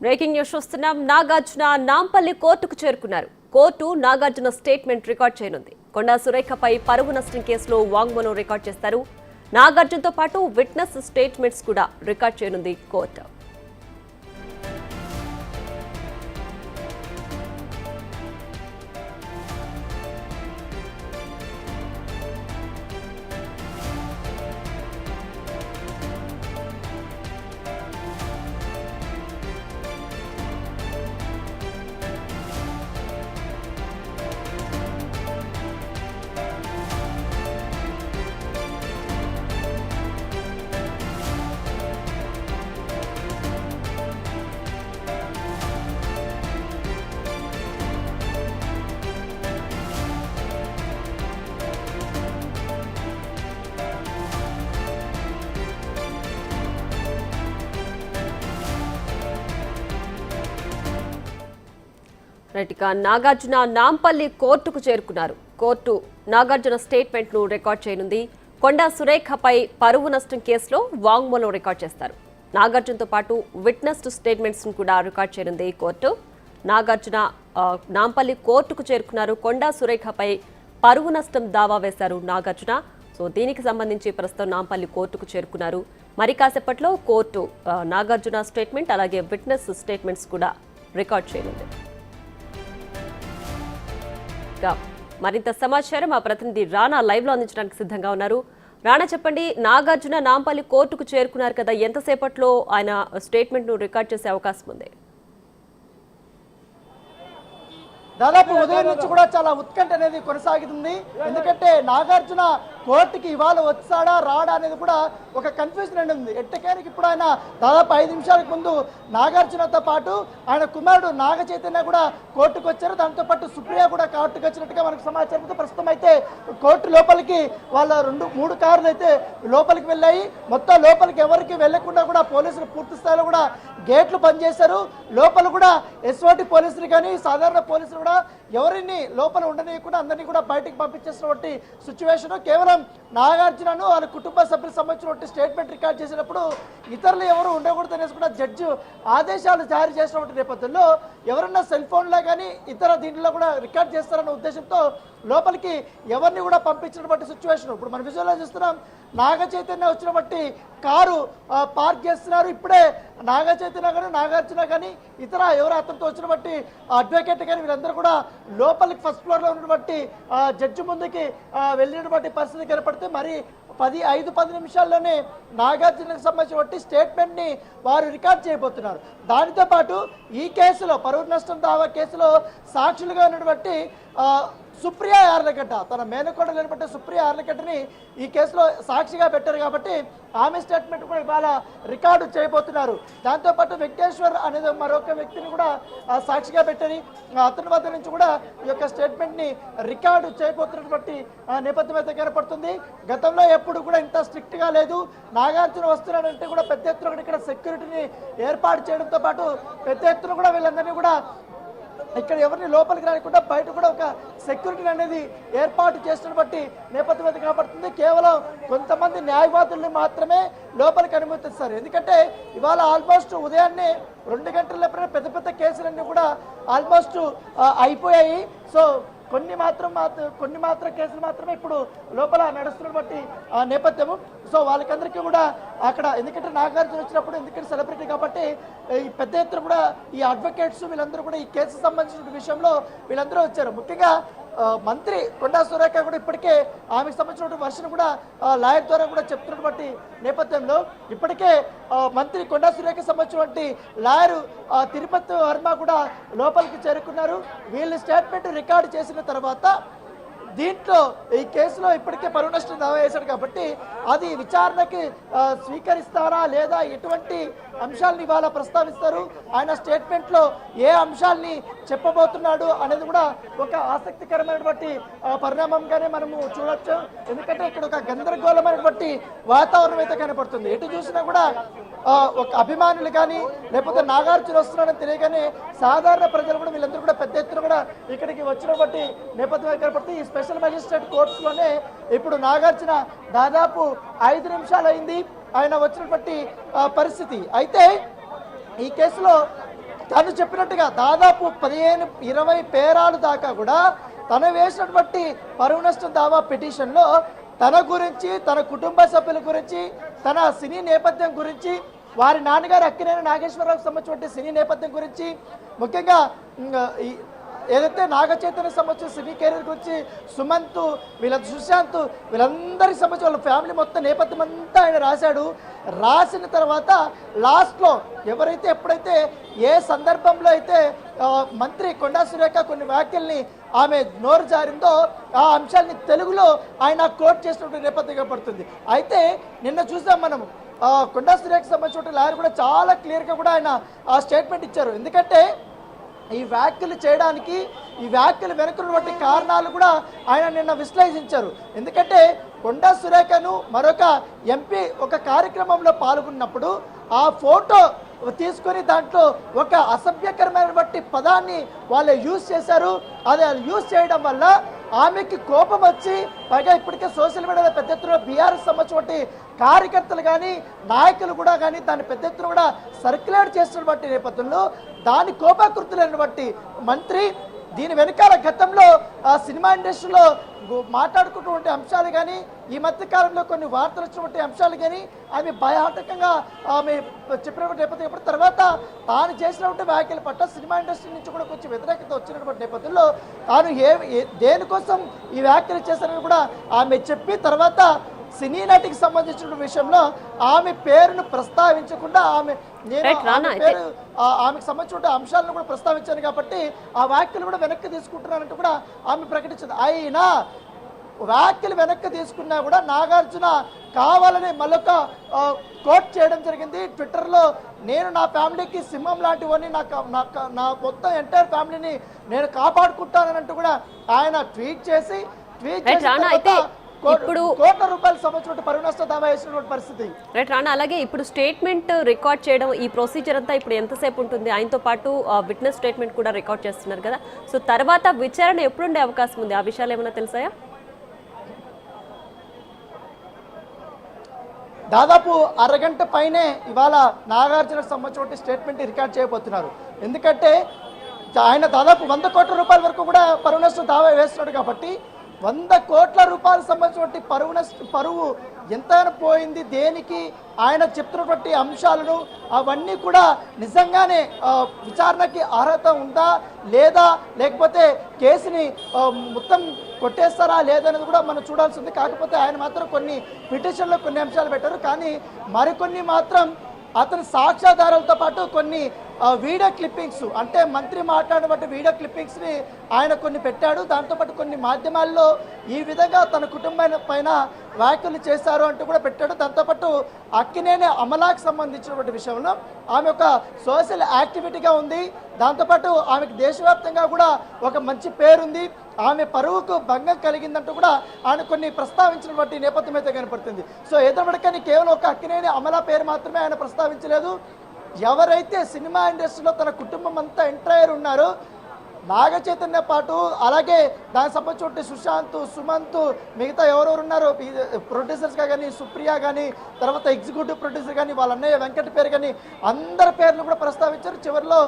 Breaking news చూస్తున్నాం. నాగార్జున నాంపల్లి కోర్టుకు చేరుకున్నారు. కోర్టు నాగార్జున స్టేట్మెంట్ రికార్డ్ చేయనుంది. కొండా సురేఖపై పరువు నష్టం కేసులో వాంగ్మూలం రికార్డ్ చేస్తారు. నాగార్జునతో పాటు విట్నెస్ స్టేట్మెంట్స్ కూడా రికార్డ్ చేయనుంది కోర్టు. రైట్గా నాగార్జున నాంపల్లి కోర్టుకు చేరుకున్నారు. కోర్టు నాగార్జున స్టేట్మెంట్ ను రికార్డ్ చేయనుంది. కొండా సురేఖపై పరువు నష్టం కేసులో వాంగ్మూలం రికార్డ్ చేస్తారు. నాగార్జునతో పాటు విట్నెస్ స్టేట్మెంట్స్ ను కూడా రికార్డ్ చేయనుంది కోర్టు. నాగార్జున నాంపల్లి కోర్టుకు చేరుకున్నారు. కొండా సురేఖపై పరువు నష్టం దావా వేశారు నాగార్జున. సో దీనికి సంబంధించి ప్రస్తుతం నాంపల్లి కోర్టుకు చేరుకున్నారు. మరి కాసేపట్లో కోర్టు నాగార్జున స్టేట్మెంట్ అలాగే విట్నెస్ స్టేట్మెంట్స్ కూడా రికార్డ్ చేయనుంది. మరింత సమాచారం మా ప్రతినిధి రాణా లైవ్ లో అందించడానికి సిద్ధంగా ఉన్నారు. రాణా, చెప్పండి, నాగార్జున నాంపల్లి కోర్టుకు చేరుకున్నారు కదా, ఎంతసేపట్లో ఆయన స్టేట్మెంట్ ను రికార్డ్ చేసే అవకాశం ఉంది? దాదాపు ఉదయం నుంచి కూడా చాలా ఉత్కంఠ అనేది కొనసాగుతుంది. ఎందుకంటే నాగార్జున కోర్టుకి ఇవాళ వచ్చాడా రాడా అనేది కూడా ఒక కన్ఫ్యూజన్ అనేది ఉంది. ఎట్టకేనికి ఇప్పుడు ఆయన దాదాపు 5 నిమిషాలకు ముందు నాగార్జునతో పాటు ఆయన కుమారుడు నాగ చైతన్య కూడా కోర్టుకు వచ్చారు. దాంతో పాటు సుప్రియ కూడా కోర్టుకు వచ్చినట్టుగా మనకు సమాచారం. ప్రస్తుతం అయితే కోర్టు లోపలికి వాళ్ళ 2-3 కార్లు అయితే లోపలికి వెళ్ళాయి. మొత్తం లోపలికి ఎవరికి వెళ్లకుండా కూడా పోలీసులు పూర్తి స్థాయిలో కూడా గేట్లు బంద్ చేశారు. లోపల కూడా ఎస్ఓటి పోలీసులు కానీ సాధారణ పోలీసులు కూడా ఎవరిని లోపల ఉండనీయకుండా అందరినీ కూడా బయటకు పంపించేసినటువంటి సిచ్యువేషన్. కేవలం నాగార్జునను వాళ్ళ కుటుంబ సభ్యులకు సంబంధించినటువంటి స్టేట్మెంట్ రికార్డ్ చేసినప్పుడు ఇతరులు ఎవరు ఉండకూడదు అనేసి కూడా జడ్జి ఆదేశాలు జారీ చేసినటువంటి నేపథ్యంలో ఎవరన్నా సెల్ ఫోన్లో కానీ ఇతర దీంట్లో కూడా రికార్డ్ చేస్తారన్న ఉద్దేశంతో లోపలికి ఎవరిని కూడా పంపించినటువంటి సిచ్యువేషన్. ఇప్పుడు మన విజువల్లో చూస్తున్నాం. నాగ చైతన్య వచ్చిన బట్టి కారు పార్క్ చేస్తున్నారు. ఇప్పుడే నాగ చైతన్య కానీ నాగార్జున కానీ ఇతర ఎవరు అతనితో వచ్చిన బట్టి అడ్వకేట్ కానీ వీళ్ళందరూ కూడా లోపలికి ఫస్ట్ ఫ్లోర్లో ఉన్నటువంటి జడ్జి ముందుకి వెళ్ళినటువంటి పరిస్థితి కనపడితే మరి 5-10 నిమిషాల్లోనే నాగార్జునకు సంబంధించిన స్టేట్మెంట్ని వారు రికార్డ్ చేయబోతున్నారు. దానితో పాటు ఈ కేసులో పరువు నష్టం దావా కేసులో సాక్షులుగా ఉన్నటువంటి సుప్రియ యార్లగడ్డ, తన మేనకోడలు లేనబట్టి సుప్రియ యార్లగడ్డని ఈ కేసులో సాక్షిగా పెట్టారు కాబట్టి ఆమె స్టేట్మెంట్ కూడా ఇవాళ రికార్డు చేయబోతున్నారు. దాంతోపాటు వెంకటేశ్వర్ అనేది మరొక వ్యక్తిని కూడా సాక్షిగా పెట్టని అతని వద్ద నుంచి కూడా ఈ యొక్క స్టేట్మెంట్ని రికార్డు చేయబోతున్నటువంటి నేపథ్యం అయితే కనపడుతుంది. గతంలో ఎప్పుడు కూడా ఇంత స్ట్రిక్ట్గా లేదు. నాగార్జున వస్తున్నాడంటే కూడా పెద్ద ఎత్తున ఇక్కడ సెక్యూరిటీని ఏర్పాటు చేయడంతో పాటు పెద్ద ఎత్తున కూడా వీళ్ళందరినీ కూడా ఇక్కడ ఎవరిని లోపలికి రాకుండా బయట కూడా ఒక సెక్యూరిటీ అనేది ఏర్పాటు చేసిన బట్టి నేపథ్యం అయితే కనబడుతుంది. కేవలం కొంతమంది న్యాయవాదుల్ని మాత్రమే లోపలికి అనుమతిస్తారు. ఎందుకంటే ఇవాళ ఆల్మోస్ట్ ఉదయాన్నే 2 గంటల పెద్ద పెద్ద కేసులన్నీ కూడా ఆల్మోస్ట్ అయిపోయాయి. సో కొన్ని మాత్రం కేసులు మాత్రమే ఇప్పుడు లోపల నడుస్తున్న బట్టి నేపథ్యము. సో వాళ్ళకందరికీ కూడా అక్కడ ఎందుకంటే నాగార్జున వచ్చినప్పుడు ఎందుకంటే సెలబ్రిటీ కాబట్టి ఈ పెద్ద ఎత్తున కూడా ఈ అడ్వకేట్స్ వీళ్ళందరూ కూడా ఈ కేసు సంబంధించిన విషయంలో వీళ్ళందరూ వచ్చారు. ముఖ్యంగా మంత్రి కొండా సురేఖ కూడా ఇప్పటికే ఆమెకు సంబంధించిన వర్షన్ కూడా లాయర్ ద్వారా కూడా చెప్తున్నటువంటి నేపథ్యంలో ఇప్పటికే మంత్రి కొండా సురేఖకు సంబంధించినటువంటి లాయరు తిరుపతి వర్మ కూడా లోపలికి చేరుకున్నారు. వీళ్ళు స్టేట్మెంట్ రికార్డు చేసిన తర్వాత దీంట్లో ఈ కేసులో ఇప్పటికే పరువు నష్టం దావా వేశాడు కాబట్టి అది విచారణకి స్వీకరిస్తారా లేదా ఎటువంటి అంశాలని ఇవాళ ప్రస్తావిస్తారు, ఆయన స్టేట్మెంట్లో ఏ అంశాలని చెప్పబోతున్నాడు అనేది కూడా ఒక ఆసక్తికరమైనటువంటి పరిణామంగానే మనము చూడొచ్చు. ఎందుకంటే ఇక్కడ ఒక గందరగోళమైనటువంటి వాతావరణం అయితే కనపడుతుంది. ఎటు చూసినా కూడా ఒక అభిమానులు కానీ లేకపోతే నాగార్జున వస్తున్నాడని తెలియగానే సాధారణ ప్రజలు కూడా వీళ్ళందరూ కూడా పెద్ద ఎత్తున కూడా ఇక్కడికి వచ్చినటువంటి నేపథ్యం కనపడుతుంది. ఈ స్పెషల్ మెజిస్ట్రేట్ కోర్ట్స్లోనే ఇప్పుడు నాగార్జున దాదాపు 5 నిమిషాలు అయింది ఆయన వచ్చినటువంటి పరిస్థితి. అయితే ఈ కేసులో తను చెప్పినట్టుగా దాదాపు 15-20 పేరాలు దాకా కూడా తను వేసినటువంటి పరువు నష్టం దావా పిటిషన్లో తన గురించి, తన కుటుంబ సభ్యుల గురించి, తన సినీ నేపథ్యం గురించి, వారి నాన్నగారు అక్కినేని నాగేశ్వరరావుకి సంబంధించిన సినీ నేపథ్యం గురించి, ముఖ్యంగా ఏదైతే నాగ చైతన్యకి సంబంధించిన సినీ కెరీర్ గురించి, సుమంత్, సుశాంత్, వీళ్ళందరికి సంబంధించి వాళ్ళ ఫ్యామిలీ మొత్తం నేపథ్యం అంతా ఆయన రాశాడు. రాసిన తర్వాత లాస్ట్లో ఎప్పుడైతే ఏ సందర్భంలో అయితే మంత్రి కొండా సురేఖ కొన్ని వ్యాఖ్యల్ని ఆమె నోరు జారిందో ఆ అంశాన్ని తెలుగులో ఆయన కోట్ చేసినటువంటి నేపథ్యంగా పడుతుంది. అయితే నిన్న చూసాం మనము కొండా సురేఖకు సంబంధించిన లాయర్ కూడా చాలా క్లియర్గా కూడా ఆయన ఆ స్టేట్మెంట్ ఇచ్చారు. ఎందుకంటే ఈ వ్యాఖ్యలు చేయడానికి, ఈ వ్యాఖ్యలు వెనుకున్నటువంటి కారణాలు కూడా ఆయన నిన్న విశ్లేషించారు. ఎందుకంటే కొండా సురేఖను మరొక ఎంపీ ఒక కార్యక్రమంలో పాల్గొన్నప్పుడు ఆ ఫోటో తీసుకొని దాంట్లో ఒక అసభ్యకరమైనటువంటి పదాన్ని వాళ్ళు యూజ్ చేశారు. అది యూజ్ చేయడం వల్ల ఆమెకి కోపం వచ్చి, పైగా ఇప్పటికే సోషల్ మీడియాలో పెద్ద ఎత్తున బీఆర్ఎస్ సంబంధించినటువంటి కార్యకర్తలు కానీ నాయకులు కూడా కానీ దాన్ని పెద్ద ఎత్తున కూడా సర్క్యులేట్ చేస్తున్నటువంటి నేపథ్యంలో దాని కోపాకృతులైనటువంటి మంత్రి దీని వెనకాల గతంలో సినిమా ఇండస్ట్రీలో మాట్లాడుకున్నటువంటి అంశాలు కానీ, ఈ మధ్య కాలంలో కొన్ని వార్తలు వచ్చినటువంటి అంశాలు కానీ ఆమె భయాటకంగా ఆమె చెప్పినటువంటి నేపథ్యం తర్వాత తాను చేసినటువంటి వ్యాఖ్యల పట్ల సినిమా ఇండస్ట్రీ నుంచి కూడా కొంచెం వ్యతిరేకత వచ్చినటువంటి నేపథ్యంలో తాను దేనికోసం ఈ వ్యాఖ్యలు చేశారని కూడా ఆమె చెప్పి తర్వాత సినీ నటికి సంబంధించిన విషయంలో ఆమె పేరును ప్రస్తావించకుండా ఆమెకు సంబంధించిన అంశాలను కూడా ప్రస్తావించాను కాబట్టి ఆ వ్యాఖ్యలు కూడా వెనక్కి తీసుకుంటున్నారంటూ కూడా ఆమె ప్రకటించింది. అయినా వ్యాఖ్యలు వెనక్కి తీసుకున్నా కూడా నాగార్జున కావాలని మళ్ళొక కోట్ చేయడం జరిగింది ట్విట్టర్లో. నేను నా ఫ్యామిలీకి సింహం లాంటివని, నా మొత్తం ఎంటైర్ ఫ్యామిలీని నేను కాపాడుకుంటానంటూ కూడా ఆయన ట్వీట్ చేసి ఇప్పుడు కోట్ల రూపాయలు సంబంధించిన పరువు నష్ట దావా వేసినటువంటి పరిస్థితి. రైట్ రానా, అలాగే ఇప్పుడు స్టేట్మెంట్ రికార్డ్ చేయడం ఈ ప్రొసీజర్ అంతా ఇప్పుడు ఎంతసేపు ఉంటుంది? ఆయనతో పాటు విట్నెస్ స్టేట్మెంట్ కూడా రికార్డ్ చేస్తున్నారు కదా, సో తర్వాత విచారణ ఎప్పుడు ఉండే అవకాశం ఉంది? ఆ విషయాలు ఏమైనా తెలుసాయా? దాదాపు అరగంట పైనే ఇవాళ నాగార్జునకు సంబంధించిన స్టేట్మెంట్ రికార్డ్ చేయబోతున్నారు. ఎందుకంటే ఆయన దాదాపు 100 కోట్ల రూపాయల వరకు కూడా పరువు నష్టం దావా వేస్తున్నాడు కాబట్టి 100 కోట్ల రూపాయలకు సంబంధించినటువంటి పరువు ఎంతైనా పోయింది, దేనికి ఆయన చెప్తున్నటువంటి అంశాలను అవన్నీ కూడా నిజంగానే విచారణకి అర్హత ఉందా లేదా, లేకపోతే కేసుని మొత్తం కొట్టేస్తారా లేదనేది కూడా మనం చూడాల్సి ఉంది. కాకపోతే ఆయన మాత్రం కొన్ని పిటిషన్లో కొన్ని అంశాలు పెట్టారు, కానీ మరికొన్ని మాత్రం అతని సాక్ష్యాధారాలతో పాటు కొన్ని వీడియో క్లిప్పింగ్స్, అంటే మంత్రి మాట్లాడినటువంటి వీడియో క్లిప్పింగ్స్ని ఆయన కొన్ని పెట్టాడు. దాంతోపాటు కొన్ని మాధ్యమాల్లో ఈ విధంగా తన కుటుంబం పైన వ్యాఖ్యలు చేశారు అంటూ కూడా పెట్టాడు. దాంతోపాటు అక్కినేని అమలాకి సంబంధించినటువంటి విషయంలో ఆమె ఒక సోషల్ యాక్టివిటీగా ఉంది. దాంతోపాటు ఆమెకు దేశవ్యాప్తంగా కూడా ఒక మంచి పేరుంది, ఆమె పరువుకు భంగం కలిగిందంటూ కూడా ఆయన కొన్ని ప్రస్తావించినటువంటి నేపథ్యం అయితే కనపడుతుంది. సో ఏదైనా కేవలం ఒక అక్కినేని అమలా పేరు మాత్రమే ఆయన ప్రస్తావించలేదు. ఎవరైతే సినిమా ఇండస్ట్రీలో తన కుటుంబం అంతా ఎంటైర్ ఉన్నారో నాగ చైతన్య పాటు, అలాగే దానికి సంబంధించిన సుశాంత్, సుమంత్, మిగతా ఎవరెవరు ఉన్నారో ప్రొడ్యూసర్స్గా కానీ, సుప్రియ కానీ, తర్వాత ఎగ్జిక్యూటివ్ ప్రొడ్యూసర్ కానీ, వాళ్ళ అన్నయ్య వెంకట పేరు కానీ అందరి పేర్లు కూడా ప్రస్తావించారు. చివరిలో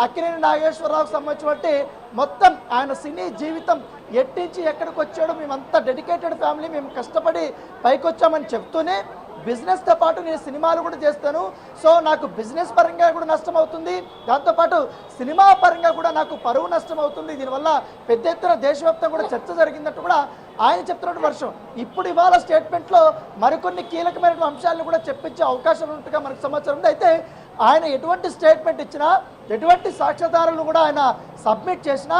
అక్కినేని నాగేశ్వరరావుకు సంబంధించినటువంటి మొత్తం ఆయన సినీ జీవితం ఎట్టించి ఎక్కడికి వచ్చాడో, మేమంతా డెడికేటెడ్ ఫ్యామిలీ, మేము కష్టపడి పైకి వచ్చామని చెప్తూనే బిజినెస్తో పాటు నేను సినిమాలు కూడా చేస్తాను, సో నాకు బిజినెస్ పరంగా కూడా నష్టం అవుతుంది, దాంతోపాటు సినిమా పరంగా కూడా నాకు పరువు నష్టం అవుతుంది, దీనివల్ల పెద్ద ఎత్తున దేశవ్యాప్తంగా కూడా చర్చ జరిగిందంటూ కూడా ఆయన చెప్తున్నట్టు వర్షం. ఇప్పుడు ఇవాళ స్టేట్మెంట్లో మరికొన్ని కీలకమైన అంశాలను కూడా చెప్పించే అవకాశం ఉన్నట్టుగా మనకు సమాచారం ఉంది. అయితే ఆయన ఎటువంటి స్టేట్మెంట్ ఇచ్చినా, ఎటువంటి సాక్ష్యాధారాలను కూడా ఆయన సబ్మిట్ చేసినా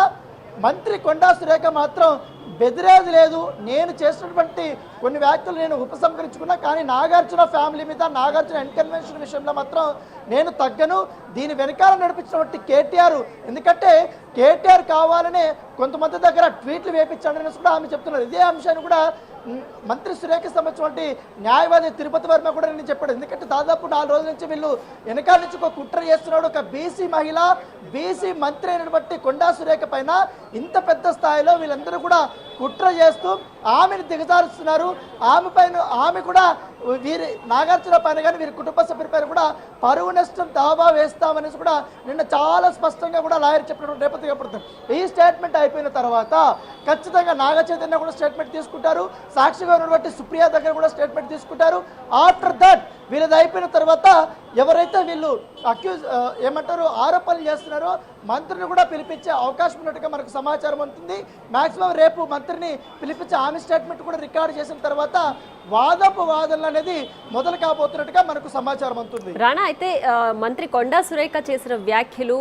మంత్రి కొండా సురేఖ మాత్రం బెదిరేది లేదు. నేను చేసినటువంటి కొన్ని వ్యాఖ్యలు నేను ఉపసంహరించుకున్నా, కానీ నాగార్జున ఫ్యామిలీ మీద, నాగార్జున ఇన్కన్వెన్షన్ విషయంలో మాత్రం నేను తగ్గను. దీని వెనకాల నడిపించినటువంటి కేటీఆర్, ఎందుకంటే కేటీఆర్ కావాలనే కొంతమంది దగ్గర ట్వీట్లు వేయించాడని కూడా ఆమె చెప్తున్నారు. ఇదే అంశాన్ని కూడా మంత్రి సురేఖకి సంబంధించినటువంటి న్యాయవాది తిరుపతి వర్మ కూడా నేను చెప్పాడు. ఎందుకంటే దాదాపు 4 రోజుల నుంచి వీళ్ళు వెనకాల నుంచి ఒక కుట్ర చేస్తున్నాడు. ఒక బీసీ మహిళ, బీసీ మంత్రి అయినటువంటి కొండా సురేఖ పైన ఇంత పెద్ద స్థాయిలో వీళ్ళందరూ కూడా కుట్ర చేస్తూ ఆమెను దిగజారుస్తున్నారు. ఆమె కూడా వీరి నాగార్జున పైన కానీ వీరి కుటుంబ సభ్యుల పైన కూడా పరువు నష్టం దావా వేస్తామనేసి కూడా నిన్న చాలా స్పష్టంగా కూడా లాయర్ చెప్పినటువంటి నేపథ్యం పడుతుంది. ఈ స్టేట్మెంట్ అయిపోయిన తర్వాత ఖచ్చితంగా నాగ చైతన్య కూడా స్టేట్మెంట్ తీసుకుంటారు, సాక్షిగా ఉన్నటువంటి సుప్రియా దగ్గర కూడా స్టేట్మెంట్ తీసుకుంటారు. ఆఫ్టర్ దట్ వీళ్ళది అయిపోయిన తర్వాత ఎవరైతే వీళ్ళు ఏమంటారు ఆరోపణలు చేస్తున్నారో మంత్రిని కూడా పిలిపించే అవకాశం ఉన్నట్టుగా మనకు సమాచారం ఉంటుంది. మాక్సిమం రేపు మంత్రిని పిలిపించి ఆమె స్టేట్మెంట్ కూడా రికార్డు చేసిన తర్వాత వాదపు వాదనలు అనేది మొదలు కాబోతున్నట్టుగా మనకు సమాచారం ఉంటుంది. రాణా, అయితే మంత్రి కొండా సురేఖ చేసిన వ్యాఖ్యలు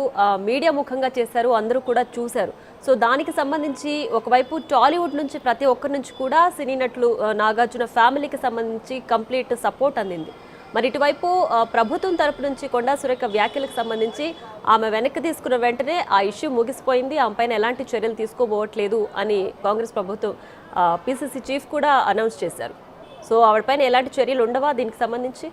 మీడియా ముఖంగా చేశారు, అందరూ కూడా చూశారు. సో దానికి సంబంధించి ఒకవైపు టాలీవుడ్ నుంచి ప్రతి ఒక్కరి నుంచి కూడా సినీ నటులు నాగార్జున ఫ్యామిలీకి సంబంధించి కంప్లీట్ సపోర్ట్ అందింది. మరి ఇటువైపు ప్రభుత్వం తరపు నుంచి కొండా సురేఖ వ్యాఖ్యలకు సంబంధించి ఆమె వెనక్కి తీసుకున్న వెంటనే ఆ ఇష్యూ ముగిసిపోయింది, ఆమె పైన ఎలాంటి చర్యలు తీసుకోబోవట్లేదు అని కాంగ్రెస్ ప్రభుత్వం పిసిసి చీఫ్ కూడా అనౌన్స్ చేశారు. సో ఆవిడపైన ఎలాంటి చర్యలు ఉండవా దీనికి సంబంధించి?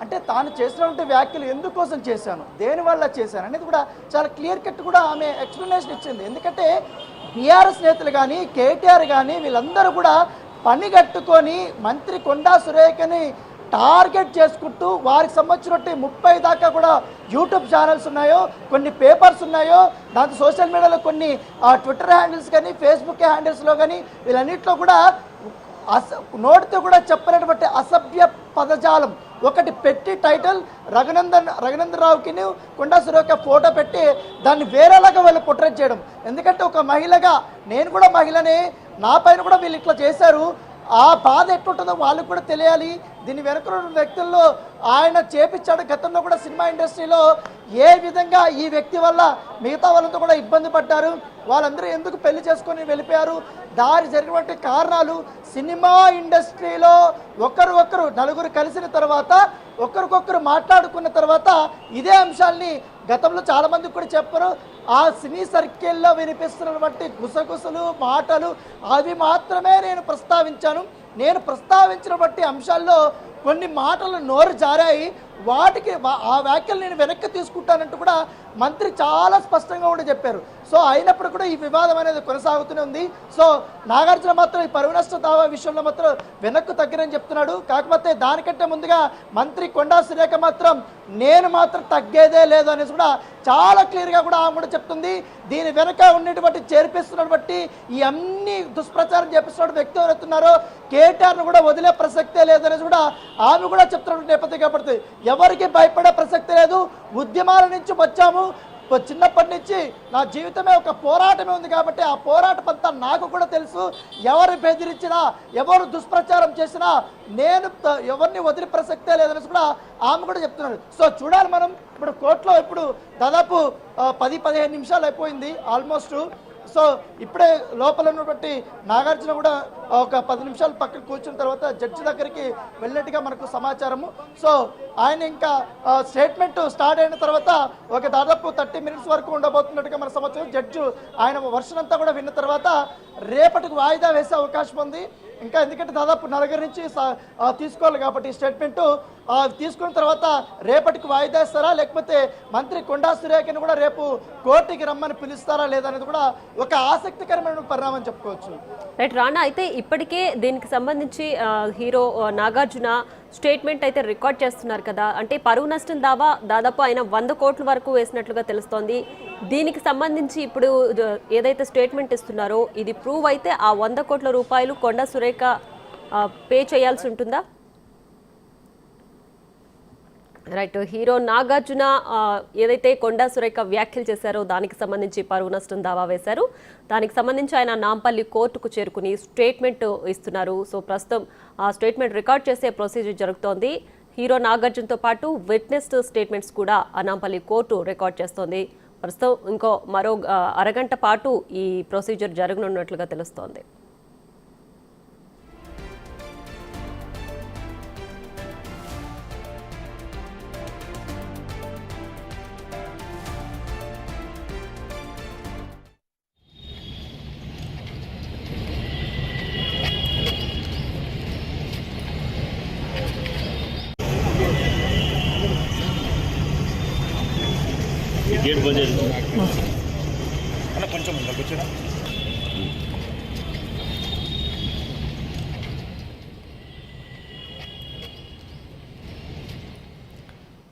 అంటే తాను చేసినటువంటి వ్యాఖ్యలు ఎందుకోసం చేశాను, దేనివల్ల చేశాను అనేది కూడా చాలా క్లియర్ కట్ కూడా ఆమె ఎక్స్ప్లెనేషన్ ఇచ్చింది. ఎందుకంటే బీఆర్ఎస్ నేతలు కానీ కేటీఆర్ కానీ వీళ్ళందరూ కూడా పని కట్టుకొని మంత్రి కొండా సురేఖని టార్గెట్ చేసుకుంటూ వారికి సంబంధించినట్టు 30 దాకా కూడా యూట్యూబ్ ఛానల్స్ ఉన్నాయో, కొన్ని పేపర్స్ ఉన్నాయో, దాంతో సోషల్ మీడియాలో కొన్ని ట్విట్టర్ హ్యాండిల్స్ కానీ ఫేస్బుక్ హ్యాండిల్స్లో కానీ వీళ్ళన్నింటిలో కూడా నోటితో కూడా చెప్పినటువంటి అసభ్య పదజాలం ఒకటి పెట్టి టైటిల్ రఘునందన్ రావుకి కొండా సురేఖ ఫోటో పెట్టి దాన్ని వేరేలాగా వాళ్ళు పోర్ట్రేట్ చేయడం. ఎందుకంటే ఒక మహిళగా నేను కూడా మహిళనే, నా పైన కూడా వీళ్ళు ఇట్లా చేశారు, ఆ బాధ ఎట్లుంటుందో వాళ్ళకు కూడా తెలియాలి. దీని వెనుక వ్యక్తుల్లో ఆయన చేపించాడు. గతంలో కూడా సినిమా ఇండస్ట్రీలో ఏ విధంగా ఈ వ్యక్తి వల్ల మిగతా వాళ్ళంతా కూడా ఇబ్బంది పడ్డారు, వాళ్ళందరూ ఎందుకు పెళ్లి చేసుకొని వెళ్ళిపోయారు, దారి జరిగినటువంటి కారణాలు, సినిమా ఇండస్ట్రీలో ఒకరు నలుగురు కలిసిన తర్వాత ఒకరికొకరు మాట్లాడుకున్న తర్వాత ఇదే అంశాల్ని గతంలో చాలామంది కూడా చెప్పారు. ఆ సినీ సర్కిల్లో వినిపిస్తున్నటువంటి గుసగుసలు మాటలు అవి మాత్రమే నేను ప్రస్తావించాను. నేను ప్రస్తావించిన బట్టి అంశాల్లో కొన్ని మాటలు నోరు జారాయి, వాటికి ఆ వ్యాఖ్యలు నేను వెనక్కి తీసుకుంటానంటూ కూడా మంత్రి చాలా స్పష్టంగా కూడా చెప్పారు. సో అయినప్పుడు కూడా ఈ వివాదం అనేది కొనసాగుతూనే ఉంది. సో నాగార్జున మాత్రం ఈ పరువు నష్ట దావా విషయంలో మాత్రం వెనక్కు తగ్గరని చెప్తున్నాడు. కాకపోతే దానికంటే ముందుగా మంత్రి కొండా సురేఖ మాత్రం నేను మాత్రం తగ్గేదే లేదు అనేసి కూడా చాలా క్లియర్గా కూడా ఆమె కూడా చెప్తుంది. దీని వెనక ఉన్నటువంటి చేర్పిస్తున్నటువంటి ఈ అన్ని దుష్ప్రచారం చేపిస్తున్న వ్యక్తి ఎవరైతున్నారో కేటీఆర్ను కూడా వదిలే ప్రసక్తే లేదనేసి కూడా ఆమె కూడా చెప్తున్నటువంటి నేపథ్యం కాబట్టి ఎవరికి భయపడే ప్రసక్తి లేదు. ఉద్యమాల నుంచి వచ్చాము, చిన్నప్పటి నుంచి నా జీవితమే ఒక పోరాటమే ఉంది కాబట్టి ఆ పోరాటం అంతా నాకు కూడా తెలుసు. ఎవరు బెదిరించినా ఎవరు దుష్ప్రచారం చేసినా నేను ఎవరిని వదిలి ప్రసక్తే లేదనేసి కూడా ఆమె కూడా చెప్తున్నారు. సో చూడాలి మనం. ఇప్పుడు కోర్టులో ఇప్పుడు దాదాపు 10-15 నిమిషాలు అయిపోయింది ఆల్మోస్ట్. సో ఇప్పుడే లోపల ఉన్నటువంటి నాగార్జున కూడా ఒక 10 నిమిషాలు పక్కన కూర్చున్న తర్వాత జడ్జి దగ్గరికి వెళ్ళినట్టుగా మనకు సమాచారము. సో ఆయన ఇంకా స్టేట్మెంట్ స్టార్ట్ అయిన తర్వాత ఒక దాదాపు 30 మినిట్స్ వరకు ఉండబోతున్నట్టుగా మన సమాచారం. జడ్జి ఆయన వర్షన్ అంతా కూడా విన్న తర్వాత రేపటికి వాయిదా వేసే అవకాశం ఉంది. ఇంకా ఎందుకంటే దాదాపు 4 నుంచి తీసుకోవాలి కాబట్టి స్టేట్మెంట్ తీసుకున్న తర్వాత రేపటికి వాయిదా ఇస్తారా, లేకపోతే మంత్రి కొండా సురేఖని కూడా రేపు కోర్టుకి రమ్మని పిలుస్తారా లేదనేది కూడా ఒక ఆసక్తికరమైన పరిణామం చెప్పుకోవచ్చు. రైట్ రానా, అయితే ఇప్పటికే దీనికి సంబంధించి హీరో నాగార్జున స్టేట్మెంట్ అయితే రికార్డ్ చేస్తున్నారు కదా, అంటే పరువు నష్టం దావా దాదాపు ఆయన 100 కోట్ల వరకు వేసినట్లుగా తెలుస్తోంది. దీనికి సంబంధించి ఇప్పుడు ఏదైతే స్టేట్మెంట్ ఇస్తున్నారో ఇది ప్రూవ్ అయితే ఆ 100 కోట్ల రూపాయలు కొండా సురేఖ పే చేయాల్సి ఉంటుందా? రైట్, హీరో నాగార్జున ఏదైతే కొండా సురేఖ వ్యాఖ్యలు చేశారో దానికి సంబంధించి పరువు నష్టం దావా వేశారు. దానికి సంబంధించి ఆయన నాంపల్లి కోర్టుకు చేరుకుని స్టేట్మెంట్ ఇస్తున్నారు. సో ప్రస్తుతం ఆ స్టేట్మెంట్ రికార్డ్ చేసే ప్రొసీజర్ జరుగుతోంది. హీరో నాగార్జునతో పాటు విట్నెస్ స్టేట్మెంట్స్ కూడా నాంపల్లి కోర్టు రికార్డ్ చేస్తోంది. ప్రస్తుతం మరో అరగంట పాటు ఈ ప్రొసీజర్ జరగనున్నట్లుగా తెలుస్తోంది. गेट बंद కొంచెం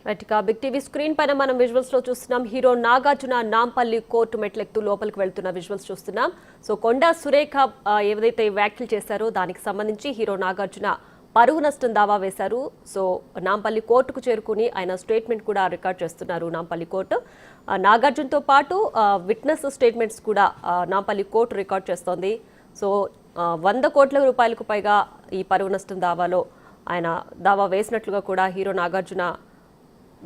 రైట్, ఇక బిగ్ టీవీ స్క్రీన్ పైన మనం విజువల్స్ లో చూస్తున్నాం. హీరో నాగార్జున నాంపల్లి కోర్టు మెట్లెక్తూ లోపలికి వెళ్తున్న విజువల్స్ చూస్తున్నాం. సో కొండా సురేఖ ఏదైతే వ్యాఖ్యలు చేశారో దానికి సంబంధించి హీరో నాగార్జున పరువు నష్టం దావా వేశారు. సో నాంపల్లి కోర్టుకు చేరుకుని ఆయన స్టేట్మెంట్ కూడా రికార్డ్ చేస్తున్నారు నాంపల్లి కోర్టు. నాగార్జునతో పాటు విట్నెస్ స్టేట్మెంట్స్ కూడా నాంపల్లి కోర్టు రికార్డ్ చేస్తోంది. సో 100 కోట్ల రూపాయలకు పైగా ఈ పరువు నష్టం దావాలో ఆయన దావా వేసినట్లుగా కూడా హీరో నాగార్జున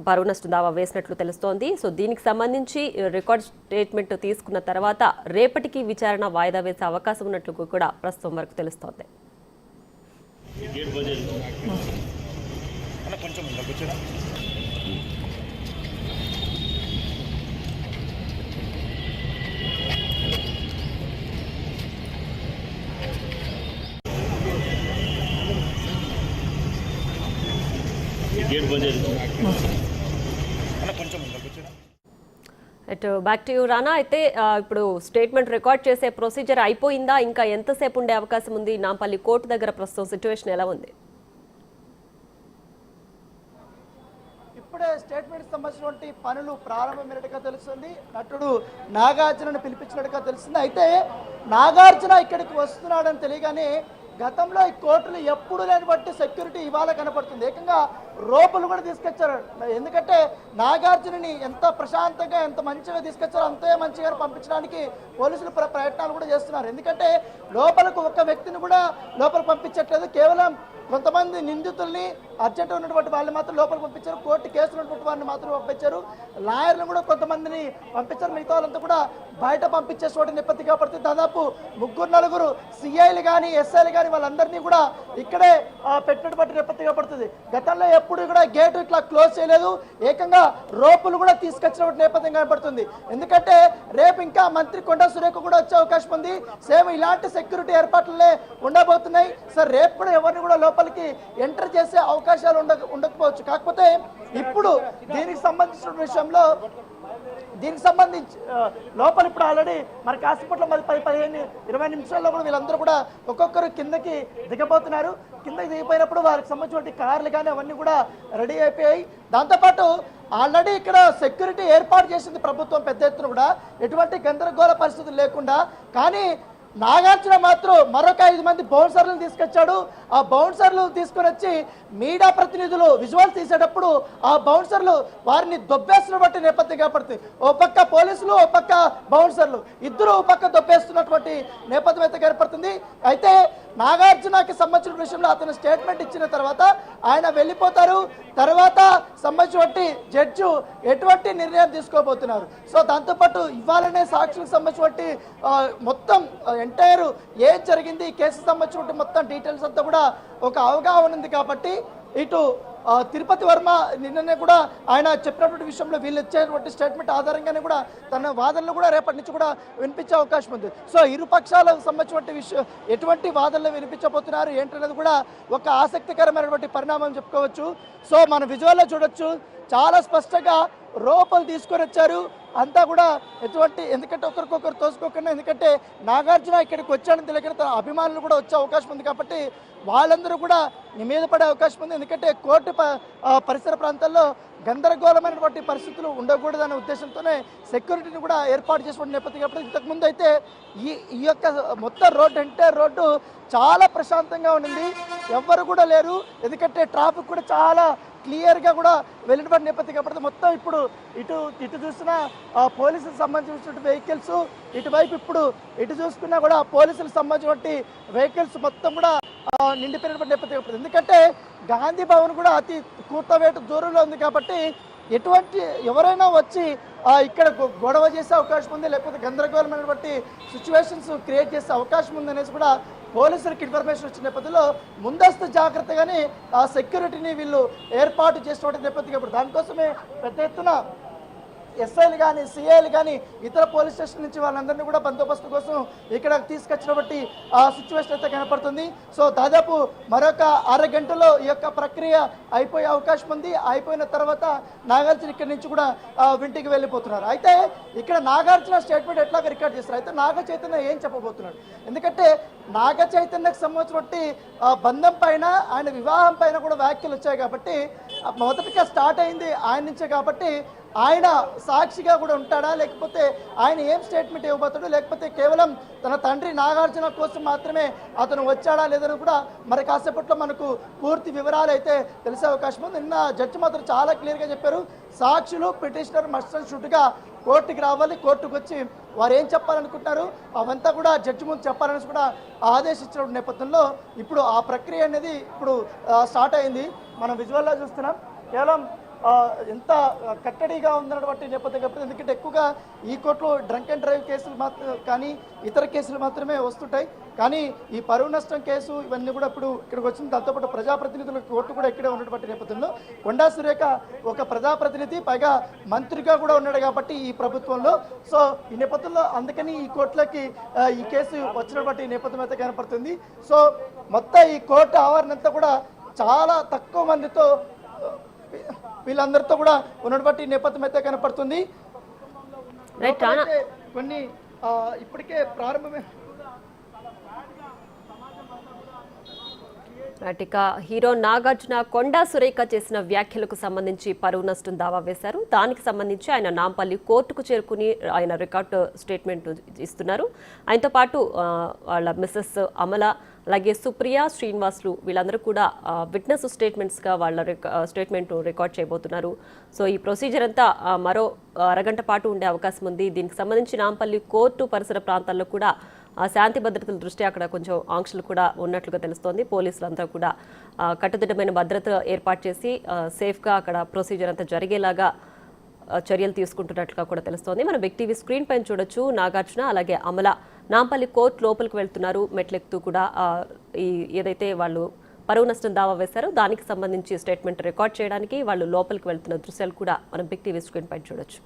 పరువు నష్టం దావా వేసినట్లు తెలుస్తోంది. సో దీనికి సంబంధించి రికార్డ్ స్టేట్మెంట్ తీసుకున్న తర్వాత రేపటికి విచారణ వాయిదా వేసే అవకాశం ఉన్నట్లు కూడా ప్రస్తుతం వరకు తెలుస్తోంది. బ్యాక్ టు యూ రానా. అయితే ఇప్పుడు స్టేట్మెంట్ రికార్డ్ చేసే ప్రొసీజర్ అయిపోయిందా? ఇంకా ఎంతసేపు ఉండే అవకాశం ఉంది? నాంపల్లి కోర్టు దగ్గర ప్రస్తుతం సిచ్యువేషన్ ఎలా ఉంది? ఇప్పుడే స్టేట్మెంట్ సంబంధించినటువంటి పనులు ప్రారంభమైనట్టుగా తెలుస్తుంది. నటుడు నాగార్జునను పిలిపించినట్టుగా తెలుస్తుంది. అయితే నాగార్జున ఇక్కడికి వస్తున్నాడని తెలియగానే గతంలో ఈ కోర్టులు ఎప్పుడు లేని బట్టి సెక్యూరిటీ ఇవాళ కనపడుతుంది. ఏకంగా రోపులు కూడా తీసుకొచ్చారు. ఎందుకంటే నాగార్జునని ఎంత ప్రశాంతంగా ఎంత మంచిగా తీసుకొచ్చారో అంతే మంచిగా పంపించడానికి పోలీసులు ప్రయత్నాలు కూడా చేస్తున్నారు. ఎందుకంటే లోపలకు ఒక వ్యక్తిని కూడా లోపలికి పంపించట్లేదు. కేవలం కొంతమంది నిందితుల్ని అర్జెంట్ ఉన్నటువంటి వాళ్ళని మాత్రం లోపలికి పంపించారు. కోర్టు కేసులు ఉన్నటువంటి వారిని మాత్రం పంపించారు. లాయర్లు కూడా కొంతమందిని పంపించారు. మిగతా వాళ్ళంతా కూడా బయట పంపించే చోట నేపథ్యంగా పడుతుంది. దాదాపు 3-4 సిఐలు కానీ ఎస్ఐలు కానీ వాళ్ళందరినీ కూడా ఇక్కడే పెట్టినటువంటి నేపథ్యంగా పడుతుంది. గతంలో ఎప్పుడు కూడా గేటు ఇట్లా క్లోజ్ చేయలేదు. ఏకంగా రోపులు కూడా తీసుకొచ్చినటువంటి నేపథ్యం కనపడుతుంది. ఎందుకంటే రేపు ఇంకా మంత్రి కొండా సురేఖ కూడా వచ్చే అవకాశం ఉంది. సేమ్ ఇలాంటి సెక్యూరిటీ ఏర్పాట్లనే ఉండబోతున్నాయి. సార్ రేపు కూడా ఎవరిని కూడా లోపలికి ఎంటర్ చేసే అవకాశాలు ఉండకపోవచ్చు. కాకపోతే ఇప్పుడు దీనికి సంబంధించిన విషయంలో లోపల ఇప్పుడు ఆల్రెడీ మరి కాసేపట్లో మరి 10-15-20 నిమిషాల్లో కూడా వీళ్ళందరూ కూడా ఒక్కొక్కరు కిందకి దిగబోతున్నారు. కిందకి దిగిపోయినప్పుడు వారికి సంబంధించిన కార్లు కానీ అవన్నీ కూడా రెడీ అయిపోయాయి. దాంతోపాటు ఆల్రెడీ ఇక్కడ సెక్యూరిటీ ఏర్పాటు చేసింది ప్రభుత్వం పెద్ద ఎత్తున కూడా, ఎటువంటి గందరగోళ పరిస్థితులు లేకుండా. కానీ నాగార్జున మాత్రం మరొక 5 మంది బౌన్సర్లను తీసుకొచ్చాడు. ఆ బౌన్సర్లు తీసుకొని వచ్చి మీడియా ప్రతినిధులు విజువల్ తీసేటప్పుడు ఆ బౌన్సర్లు వారిని దొబ్బేస్తున్న బట్టి నేపథ్యం కనపడుతుంది. ఓ పక్క పోలీసులు, ఓ పక్క బౌన్సర్లు ఇద్దరు ఓ పక్క దొబ్బేస్తున్నటువంటి నేపథ్యం అయితే కనపడుతుంది. అయితే నాగార్జునకి సంబంధించిన విషయంలో అతను స్టేట్మెంట్ ఇచ్చిన తర్వాత ఆయన వెళ్ళిపోతారు. తర్వాత సంబంధించినటువంటి జడ్జి ఎటువంటి నిర్ణయం తీసుకోబోతున్నారు. సో దాంతోపాటు ఇవ్వాలనే సాక్షులకు సంబంధించినటువంటి మొత్తం ఎంటైర్ ఏం జరిగింది ఈ కేసుకు సంబంధించినటువంటి మొత్తం డీటెయిల్స్ అంతా కూడా ఒక అవగాహన ఉంది. కాబట్టి ఇటు తిరుపతి వర్మ నిన్ననే కూడా ఆయన చెప్పినటువంటి విషయంలో వీళ్ళు ఇచ్చేటువంటి స్టేట్మెంట్ ఆధారంగానే కూడా తన వాదనలు కూడా రేపటి నుంచి కూడా వినిపించే అవకాశం ఉంది. సో ఇరు పక్షాలకు సంబంధించినటువంటి విషయం ఎటువంటి వాదనలు వినిపించబోతున్నారు ఏంటనేది కూడా ఒక ఆసక్తికరమైనటువంటి పరిణామం చెప్పుకోవచ్చు. సో మన విజువల్లో చూడొచ్చు, చాలా స్పష్టంగా రోపలు తీసుకొని వచ్చారు అంతా కూడా. ఎందుకంటే ఒకరికొకరు తోసుకోకుండా, ఎందుకంటే నాగార్జున ఇక్కడికి వచ్చాడని తెలియక తన అభిమానులు కూడా వచ్చే అవకాశం ఉంది. కాబట్టి వాళ్ళందరూ కూడా మీద పడే అవకాశం ఉంది. ఎందుకంటే కోర్టు పరిసర ప్రాంతాల్లో గందరగోళమైనటువంటి పరిస్థితులు ఉండకూడదనే ఉద్దేశంతోనే సెక్యూరిటీని కూడా ఏర్పాటు చేసిన నేపథ్యం. కాబట్టి ఇంతకుముందు అయితే ఈ యొక్క మొత్తం ఎంటైర్ రోడ్డు చాలా ప్రశాంతంగా ఉండింది, ఎవ్వరు కూడా లేరు. ఎందుకంటే ట్రాఫిక్ కూడా చాలా క్లియర్గా కూడా వెళ్ళినటువంటి నేపథ్యం. కాబట్టి మొత్తం ఇప్పుడు ఇటు చూసిన పోలీసులకు సంబంధించిన వెహికల్స్, ఇటువైపు ఇప్పుడు ఇటు చూసుకున్నా కూడా పోలీసులకు సంబంధించినటువంటి వెహికల్స్ మొత్తం కూడా నిండిపోయినటువంటి నేపథ్యం. ఎందుకంటే గాంధీ భవన్ కూడా అతి కూతవేటు దూరంలో ఉంది. కాబట్టి ఎటువంటి ఎవరైనా వచ్చి ఇక్కడ గొడవ చేసే అవకాశం ఉంది, లేకపోతే గందరగోళమైనటువంటి సిచ్యువేషన్స్ క్రియేట్ చేసే అవకాశం ఉంది అనేసి కూడా పోలీసులకు ఇన్ఫర్మేషన్ వచ్చిన నేపథ్యంలో ముందస్తు జాగ్రత్తగానే ఆ సెక్యూరిటీని వీళ్ళు ఏర్పాటు చేసినటువంటి నేపథ్యం. దానికోసమే పెద్ద ఎత్తున ఎస్ఐలు కానీ సిఐలు కానీ ఇతర పోలీస్ స్టేషన్ నుంచి వాళ్ళందరినీ కూడా బందోబస్తు కోసం ఇక్కడ తీసుకొచ్చినటువంటి ఆ సిచ్యువేషన్ అయితే కనపడుతుంది. సో దాదాపు మరొక అరగంటలో ఈ యొక్క ప్రక్రియ అయిపోయే అవకాశం ఉంది. అయిపోయిన తర్వాత నాగార్జున ఇక్కడి నుంచి కూడా ఇంటికి వెళ్ళిపోతున్నారు. అయితే ఇక్కడ నాగార్జున స్టేట్మెంట్ ఎట్లాగా రికార్డ్ చేస్తారు, అయితే నాగ చైతన్య ఏం చెప్పబోతున్నాడు? ఎందుకంటే నాగ చైతన్యకు సంబంధించినటువంటి బంధం పైన ఆయన వివాహం పైన కూడా వ్యాఖ్యలు వచ్చాయి కాబట్టి మొదటిగా స్టార్ట్ అయింది ఆయన నుంచే కాబట్టి ఆయన సాక్షిగా కూడా ఉంటాడా, లేకపోతే ఆయన ఏం స్టేట్మెంట్ ఇవ్వబోతాడు, లేకపోతే కేవలం తన తండ్రి నాగార్జున కోసం మాత్రమే అతను వచ్చాడా లేదని కూడా మరి కాసేపట్లో మనకు పూర్తి వివరాలు అయితే తెలిసే అవకాశం ఉంది. నిన్న జడ్జి మాత్రం చాలా క్లియర్గా చెప్పారు, సాక్షులు పిటిషనర్ మస్ట్ అండ్ షుడ్గా కోర్టుకి రావాలి, కోర్టుకు వచ్చి వారు ఏం చెప్పాలనుకుంటున్నారు అవంతా కూడా జడ్జి ముందు చెప్పాలని కూడా ఆదేశించిన నేపథ్యంలో ఇప్పుడు ఆ ప్రక్రియ అనేది ఇప్పుడు స్టార్ట్ అయింది. మనం విజువల్లో చూస్తున్నాం. కేవలం ఎంత కట్టడిగా ఉందన్నటువంటి నేపథ్యం కాబట్టి, ఎందుకంటే ఎక్కువగా ఈ కోర్టులో డ్రంక్ అండ్ డ్రైవ్ కేసులు కానీ ఇతర కేసులు మాత్రమే వస్తుంటాయి. కానీ ఈ పరువు నష్టం కేసు ఇవన్నీ కూడా ఇప్పుడు ఇక్కడికి వచ్చిన దాంతోపాటు ప్రజాప్రతినిధుల కోర్టు కూడా ఇక్కడే ఉన్నటువంటి నేపథ్యంలో కొండా సురేఖ ఒక ప్రజాప్రతినిధి, పైగా మంత్రిగా కూడా ఉన్నాడు కాబట్టి ఈ ప్రభుత్వంలో. సో ఈ నేపథ్యంలో అందుకని ఈ కోర్టులకి ఈ కేసు వచ్చినటువంటి నేపథ్యం అయితే కనపడుతుంది. సో మొత్తం ఈ కోర్టు ఆవరణంతా కూడా చాలా తక్కువ మందితో వీళ్ళందరితో కూడా ఉన్నటువంటి నేపథ్యం అయితే కనపడుతుంది. కొన్ని ఇప్పటికే ప్రారంభమే. ఇక హీరో నాగార్జున కొండా సురేఖ చేసిన వ్యాఖ్యలకు సంబంధించి పరువు నష్టం దావా వేశారు. దానికి సంబంధించి ఆయన నాంపల్లి కోర్టుకు చేరుకుని ఆయన రికార్డు స్టేట్మెంట్ ఇస్తున్నారు. ఆయనతో పాటు వాళ్ళ మిస్సెస్ అమల, అలాగే సుప్రియ, శ్రీనివాసులు వీళ్ళందరూ కూడా విట్నెస్ స్టేట్మెంట్స్గా వాళ్ళ స్టేట్మెంట్ రికార్డ్ చేయబోతున్నారు. సో ఈ ప్రొసీజర్ అంతా మరో అరగంట పాటు ఉండే అవకాశం ఉంది. దీనికి సంబంధించి నాంపల్లి కోర్టు పరిసర ప్రాంతాల్లో కూడా శాంతి భద్రతల దృష్ట్యా అక్కడ కొంచెం ఆంక్షలు కూడా ఉన్నట్లుగా తెలుస్తోంది. పోలీసులంతా కూడా కట్టుదిట్టమైన భద్రత ఏర్పాటు చేసి సేఫ్గా అక్కడ ప్రొసీజర్ అంతా జరిగేలాగా చర్యలు తీసుకుంటున్నట్లుగా కూడా తెలుస్తోంది. మనం బిగ్ టీవీ స్క్రీన్ పైన చూడొచ్చు. నాగార్జున అలాగే అమల నాంపల్లి కోర్టు లోపలికి వెళ్తున్నారు. మెట్లెక్కుతూ కూడా ఏదైతే వాళ్ళు పరువు నష్టం దావా వేశారో దానికి సంబంధించి స్టేట్మెంట్ రికార్డ్ చేయడానికి వాళ్ళు లోపలికి వెళ్తున్న దృశ్యాలు కూడా మనం బిగ్ టీవీ స్క్రీన్ పైన చూడొచ్చు.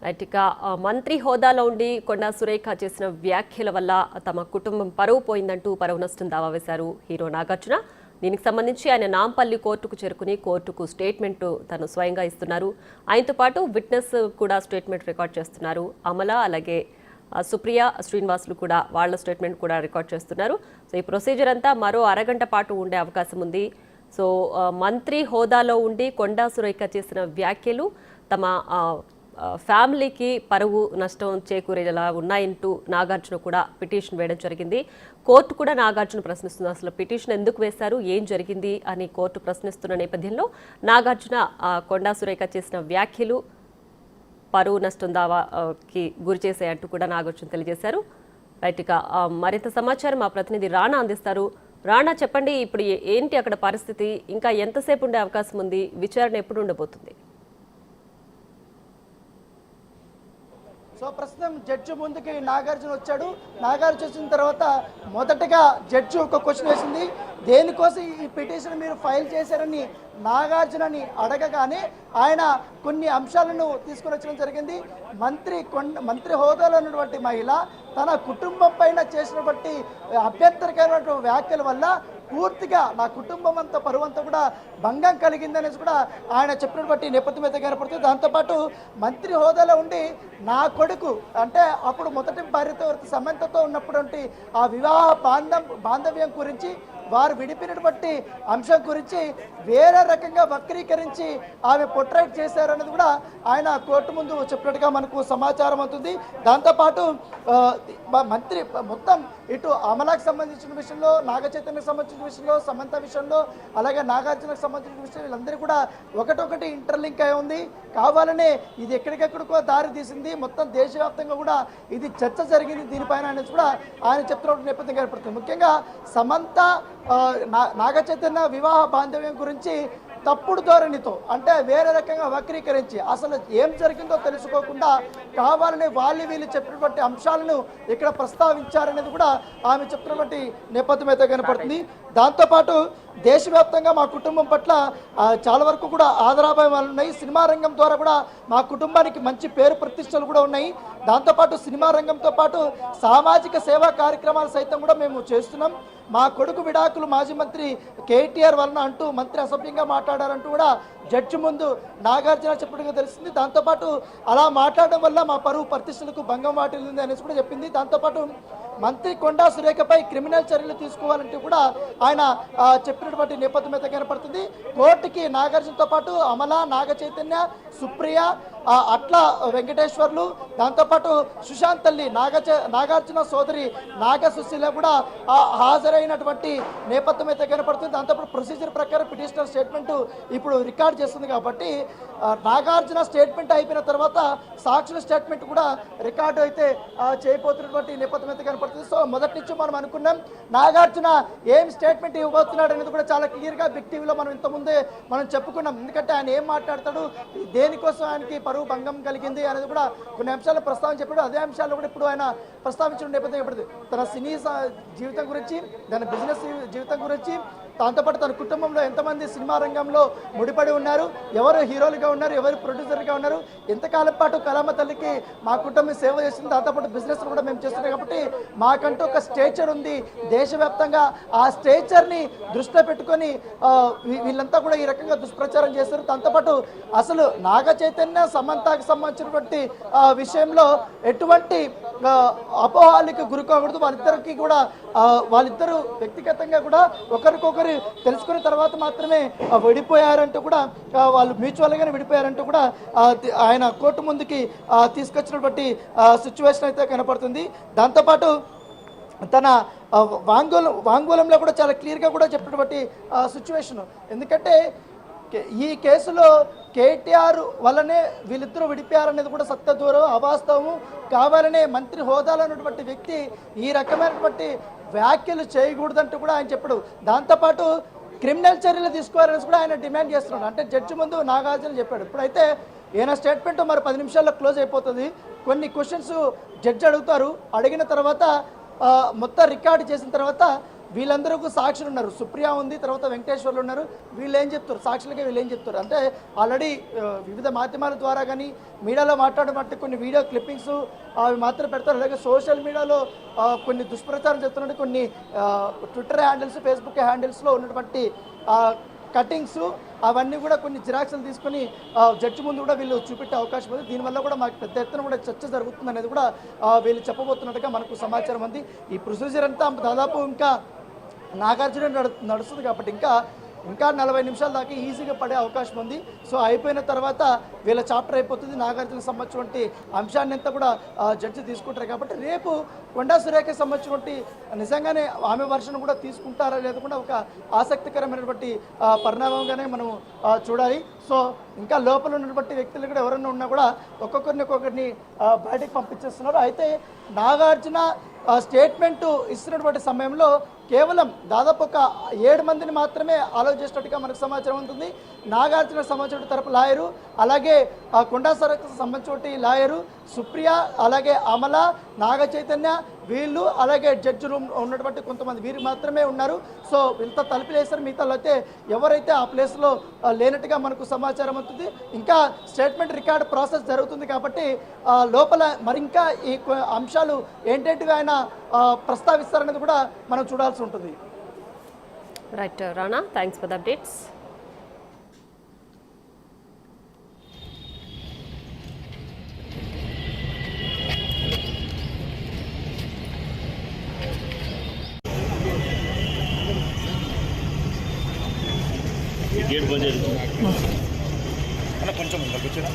రైట్, ఇక మంత్రి హోదాలో ఉండి కొండా సురేఖ చేసిన వ్యాఖ్యల వల్ల తమ కుటుంబం పరువు పోయిందంటూ పరువు నష్టం దావా వేశారు హీరో నాగార్జున. దీనికి సంబంధించి ఆయన నాంపల్లి కోర్టుకు చేరుకుని కోర్టుకు స్టేట్మెంట్ తను స్వయంగా ఇస్తున్నారు. ఆయనతో పాటు విట్నెస్ కూడా స్టేట్మెంట్ రికార్డ్ చేస్తున్నారు. అమల అలాగే సుప్రియ, శ్రీనివాసులు కూడా వాళ్ళ స్టేట్మెంట్ కూడా రికార్డ్ చేస్తున్నారు. సో ఈ ప్రొసీజర్ అంతా మరో అరగంట పాటు ఉండే అవకాశం ఉంది. సో మంత్రి హోదాలో ఉండి కొండా సురేఖ చేసిన వ్యాఖ్యలు తమ ఫ్యామిలీకి పరువు నష్టం చేకూరేలా ఉన్నాయంటూ నాగార్జున కూడా పిటిషన్ వేయడం జరిగింది. కోర్టు కూడా నాగార్జున ప్రశ్నిస్తుంది, అసలు పిటిషన్ ఎందుకు వేశారు, ఏం జరిగింది అని కోర్టు ప్రశ్నిస్తున్న నేపథ్యంలో నాగార్జున కొండా సురేఖ చేసిన వ్యాఖ్యలు పరువు నష్టం దావాకి గురి చేశాయంటూ కూడా నాగార్జున తెలియజేశారు. రైట్, ఇక మరింత సమాచారం మా ప్రతినిధి రాణా అందిస్తారు. రాణా, చెప్పండి, ఇప్పుడు ఏంటి అక్కడ పరిస్థితి, ఇంకా ఎంతసేపు ఉండే అవకాశం ఉంది, విచారణ ఎప్పుడు ఉండబోతుంది? సో ప్రస్తుతం జడ్జి ముందుకి నాగార్జున వచ్చాడు. నాగార్జున వచ్చిన తర్వాత మొదటగా జడ్జి ఒక క్వశ్చన్ వేసింది, దేనికోసం ఈ పిటిషన్ మీరు ఫైల్ చేశారని నాగార్జునని అడగగానే ఆయన కొన్ని అంశాలను తీసుకుని వచ్చడం జరిగింది. మంత్రి హోదాలో ఉన్నటువంటి మహిళ తన కుటుంబం పైన చేసినటువంటి అభ్యంతరకరమైన వ్యాఖ్యల వల్ల పూర్తిగా నా కుటుంబం అంతా పరువంతా కూడా భంగం కలిగిందనేసి కూడా ఆయన చెప్పినటువంటి నేపథ్యం అయితే కనపడుతుంది. దాంతోపాటు మంత్రి హోదాలో ఉండి నా కొడుకు అంటే అప్పుడు మొదటి భార్యతో సమంతతో ఉన్నటువంటి ఆ వివాహ బాంధవ్యం గురించి వారు విడిపినటువంటి అంశం గురించి వేరే రకంగా వక్రీకరించి ఆమె పొట్రైట్ చేశారన్నది కూడా ఆయన కోర్టు ముందు చెప్పినట్టుగా మనకు సమాచారం అవుతుంది. దాంతోపాటు మంత్రి మొత్తం ఇటు అమలాకు సంబంధించిన విషయంలో, నాగ చైతన్యకు సంబంధించిన విషయంలో, సమంత విషయంలో, అలాగే నాగార్జునకు సంబంధించిన విషయం వీళ్ళందరూ కూడా ఒకటొకటి ఇంటర్లింక్ అయి ఉంది. కావాలనే ఇది ఎక్కడికెక్కడికో దారి తీసింది. మొత్తం దేశవ్యాప్తంగా కూడా ఇది చర్చ జరిగింది దీనిపైన అనేది కూడా ఆయన చెప్తున్న నేపథ్యం కనపడుతుంది. ముఖ్యంగా సమంత నాగ చైతన్య వివాహ బాంధవ్యం గురించి తప్పుడు ధోరణితో, అంటే వేరే రకంగా వక్రీకరించి అసలు ఏం జరిగిందో తెలుసుకోకుండా కావాలని వీళ్ళు చెప్పినటువంటి అంశాలను ఇక్కడ ప్రస్తావించారనేది కూడా ఆమె చెప్తున్నటువంటి నేపథ్యం అయితే కనపడుతుంది. దాంతోపాటు దేశవ్యాప్తంగా మా కుటుంబం పట్ల చాలా వరకు కూడా ఆదరాభావాలు ఉన్నాయి. సినిమా రంగం ద్వారా కూడా మా కుటుంబానికి మంచి పేరు ప్రతిష్టలు కూడా ఉన్నాయి. దాంతోపాటు సినిమా రంగంతో పాటు సామాజిక సేవా కార్యక్రమాలు సైతం కూడా మేము చేస్తున్నాం. మా కొడుకు విడాకులు మాజీ మంత్రి కేటీఆర్ వలన అంటూ మంత్రి అసభ్యంగా మాట్లాడారంటూ కూడా జడ్జి ముందు నాగార్జున చెప్పడంగా తెలిసింది. దాంతోపాటు అలా మాట్లాడడం వల్ల మా పరువు ప్రతిష్టలకు భంగం వాటిల్లింది అనేసి కూడా చెప్పింది. దాంతోపాటు మంత్రి కొండా సురేఖపై క్రిమినల్ చర్యలు తీసుకోవాలంటూ కూడా ఆయన చెప్పినటువంటి నేపథ్యం అయితే కనపడుతుంది. కోర్టుకి నాగార్జునతో పాటు అమల, నాగ చైతన్య, సుప్రియ, అట్ల వెంకటేశ్వర్లు, దాంతోపాటు సుశాంత్ తల్లి నాగార్జున సోదరి నాగ సుశీల కూడా హాజరైనటువంటి నేపథ్యం అయితే కనపడుతుంది. దాంతోపాటు ప్రొసీజర్ ప్రకారం పిటిషనర్ స్టేట్మెంట్ ఇప్పుడు రికార్డ్ చేస్తుంది కాబట్టి నాగార్జున స్టేట్మెంట్ అయిపోయిన తర్వాత సాక్షుల స్టేట్మెంట్ కూడా రికార్డు అయితే చేయబోతున్నటువంటి నేపథ్యం అయితే కనపడుతుంది. సో మొదటి నుంచి మనం అనుకున్నాం నాగార్జున ఏం స్టేట్మెంట్ ఇవ్వబోతున్నాడు అనేది కూడా చాలా క్లియర్గా బిగ్ టీవీలో మనం ఇంతకుముందే మనం చెప్పుకున్నాం. ఎందుకంటే ఆయన ఏం మాట్లాడతాడు, దేనికోసం ఆయనకి పరువు భంగం కలిగింది అనేది కూడా కొన్ని అంశాలు ప్రస్తావన చెప్పాడు. అదే అంశాలు కూడా ఇప్పుడు ఆయన ప్రస్తావించిన నేపథ్యం చెప్పాడు. తన సినీ జీవితం గురించి, తన బిజినెస్ జీవితం గురించి, దాంతోపాటు తన కుటుంబంలో ఎంతమంది సినిమా రంగంలో ముడిపడి ఉన్నారు, ఎవరు హీరోలుగా ఉన్నారు, ఎవరు ప్రొడ్యూసర్గా ఉన్నారు, ఎంతకాలం పాటు కళామ తల్లికి మా కుటుంబం సేవ చేస్తుంది, దాంతోపాటు బిజినెస్ కూడా మేము చేస్తున్నాం కాబట్టి మాకంటూ ఒక స్టేచర్ ఉంది దేశవ్యాప్తంగా. ఆ స్టేచర్ని దృష్టిలో పెట్టుకొని వీళ్ళంతా కూడా ఈ రకంగా దుష్ప్రచారం చేస్తారు. దాంతోపాటు అసలు నాగ చైతన్య సమంతకు సంబంధించినటువంటి విషయంలో ఎటువంటి అపోహాలకు గురికాకూడదు. వాళ్ళిద్దరూ వ్యక్తిగతంగా కూడా ఒకరికొకరు తెలుసుకున్న తర్వాత మాత్రమే విడిపోయారంటూ కూడా, వాళ్ళు మ్యూచువల్గానే విడిపోయారంటూ కూడా ఆయన కోర్టు ముందుకి తీసుకొచ్చినటువంటి సిచ్యువేషన్ అయితే కనపడుతుంది. దాంతోపాటు తన వాంగ్మూలంలో కూడా చాలా క్లియర్గా కూడా చెప్పినటువంటి సిచ్యువేషన్. ఎందుకంటే ఈ కేసులో కేటీఆర్ వల్లనే వీళ్ళిద్దరూ విడిపోయారనేది కూడా సత్యదూరం, అవాస్తవము. కావాలనే మంత్రి హోదాలో ఉన్నటువంటి వ్యక్తి ఈ రకమైనటువంటి వ్యాఖ్యలు చేయకూడదంటూ కూడా ఆయన చెప్పాడు. దాంతోపాటు క్రిమినల్ చర్యలు తీసుకోవాలని కూడా ఆయన డిమాండ్ చేస్తున్నాడు. అంటే జడ్జి ముందు నాగార్జున చెప్పాడు. ఇప్పుడైతే ఈయన స్టేట్మెంట్ మరి 10 నిమిషాల్లో క్లోజ్ అయిపోతుంది. కొన్ని క్వశ్చన్స్ జడ్జి అడుగుతారు. అడిగిన తర్వాత మొత్తం రికార్డు చేసిన తర్వాత వీళ్ళందరూ సాక్షులు ఉన్నారు. సుప్రియ ఉంది, తర్వాత వెంకటేశ్వర్లు ఉన్నారు. వీళ్ళు ఏం చెప్తారు, సాక్షులకే వీళ్ళు ఏం చెప్తారు అంటే ఆల్రెడీ వివిధ మాధ్యమాల ద్వారా కానీ మీడియాలో మాట్లాడబట్టి కొన్ని వీడియో క్లిప్పింగ్స్ అవి మాత్రం పెడతారు. అలాగే సోషల్ మీడియాలో కొన్ని దుష్ప్రచారం చేస్తున్నట్టు కొన్ని ట్విట్టర్ హ్యాండిల్స్, ఫేస్బుక్ హ్యాండిల్స్లో ఉన్నటువంటి కటింగ్స్ అవన్నీ కూడా కొన్ని జిరాక్స్లు తీసుకొని జడ్జి ముందు కూడా వీళ్ళు చూపెట్టే అవకాశం ఉంది. దీనివల్ల కూడా మాకు పెద్ద ఎత్తున కూడా చర్చ జరుగుతుంది అనేది కూడా వీళ్ళు మనకు సమాచారం ఉంది. ఈ ప్రొసీజర్ అంతా దాదాపు ఇంకా నాగార్జున నడుస్తుంది కాబట్టి ఇంకా 40 నిమిషాల దాకా ఈజీగా పడే అవకాశం ఉంది. సో అయిపోయిన తర్వాత వీళ్ళ చాప్టర్ అయిపోతుంది. నాగార్జునకు సంబంధించినటువంటి అంశాన్ని అంతా కూడా జడ్జి తీసుకుంటారు కాబట్టి రేపు కొండా సురేఖకి సంబంధించినటువంటి నిజంగానే ఆమె వర్షను కూడా తీసుకుంటారా లేదా కూడా ఒక ఆసక్తికరమైనటువంటి పరిణామంగానే మనం చూడాలి. సో ఇంకా లోపల ఉన్నటువంటి వ్యక్తులు కూడా ఎవరైనా ఉన్నా కూడా ఒక్కొక్కరిని బయటకు పంపించేస్తున్నారు. అయితే నాగార్జున స్టేట్మెంట్ ఇస్తున్నటువంటి సమయంలో కేవలం దాదాపు ఒక 7 మందిని మాత్రమే అలౌ చేసినట్టుగా మనకు సమాచారం ఉంటుంది. నాగార్జున సంబంధించిన తరపు లాయరు, అలాగే కొండా సురేఖకు సంబంధించిన లాయరు, సుప్రియ, అలాగే అమల, నాగ చైతన్య వీళ్ళు, అలాగే జడ్జి రూమ్ ఉన్నటువంటి కొంతమంది వీరు మాత్రమే ఉన్నారు. సో ఇంత తలుపులేసారు. మిగతా అయితే ఎవరైతే ఆ ప్లేస్లో లేనట్టుగా మనకు సమాచారం అవుతుంది. ఇంకా స్టేట్మెంట్ రికార్డ్ ప్రాసెస్ జరుగుతుంది కాబట్టి లోపల మరింకా ఈ అంశాలు ఏంటంటివి ఆయన ప్రస్తావిస్తారనేది కూడా మనం చూడాల్సి ఉంటుంది. Right Rana, thanks for the updates. Gate బంద్ చేయండి అన్న, కొంచెం ముందుకు వచ్చారా?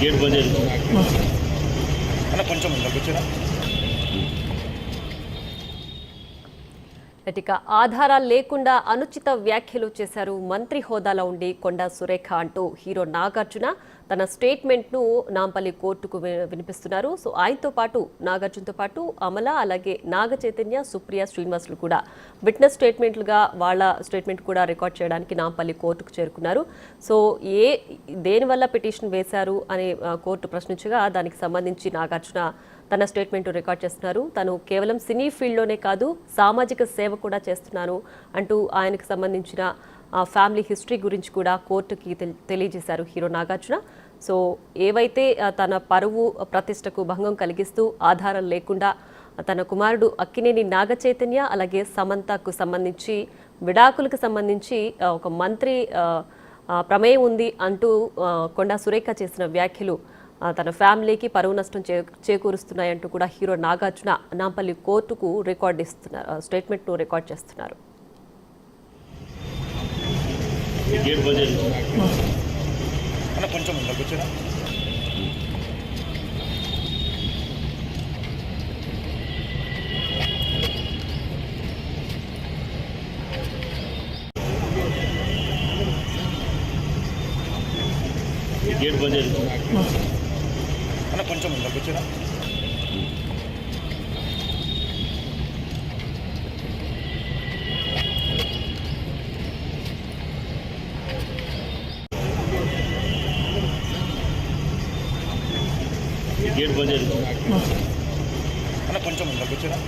గేట్ బంద్ చేయండి అన్న, కొంచెం ముందుకు వచ్చారా? ఇక ఆధారాలు లేకుండా అనుచిత వ్యాఖ్యలు చేశారు మంత్రి హోదాలో ఉండి కొండా సురేఖ అంటూ హీరో నాగార్జున తన స్టేట్మెంట్ను నాంపల్లి కోర్టుకు వినిపిస్తున్నారు. సో ఆయనతో పాటు నాగార్జునతో పాటు అమల, అలాగే నాగ చైతన్య, సుప్రియ, శ్రీనివాసులు కూడా విట్నెస్ స్టేట్మెంట్లుగా వాళ్ళ స్టేట్మెంట్ కూడా రికార్డ్ చేయడానికి నాంపల్లి కోర్టుకు చేరుకున్నారు. సో దేనివల్ల పిటిషన్ వేశారు అని కోర్టు ప్రశ్నించగా దానికి సంబంధించి నాగార్జున తన స్టేట్మెంట్ రికార్డ్ చేస్తున్నారు. తను కేవలం సినీ ఫీల్డ్లోనే కాదు, సామాజిక సేవ కూడా చేస్తున్నాను అంటూ ఆయనకు సంబంధించిన ఫ్యామిలీ హిస్టరీ గురించి కూడా కోర్టుకి తెలియజేశారు హీరో నాగార్జున. సో ఏవైతే తన పరువు ప్రతిష్టకు భంగం కలిగిస్తూ ఆధారం లేకుండా తన కుమారుడు అక్కినేని నాగ చైతన్య అలాగే సమంతకు సంబంధించి విడాకులకు సంబంధించి ఒక మంత్రి ప్రమేయం ఉంది అంటూ కొండా సురేఖ చేసిన వ్యాఖ్యలు తన ఫ్యామిలీకి పరువు నష్టం చేకూరుస్తున్నాయంటూ కూడా హీరో నాగార్జున నాంపల్లి కోర్టుకు స్టేట్మెంట్ను రికార్డ్ చేస్తున్నారు. గేట్ బంద్ చేయండి అన్న, కొంచెం ముందుకు వచ్చారా? గేట్ బంద్ చేయండి అన్న, కొంచెం ముందుకు వచ్చారా? గేట్ బంద్ చేయండి అన్న, కొంచెం ముందుకు వచ్చారా?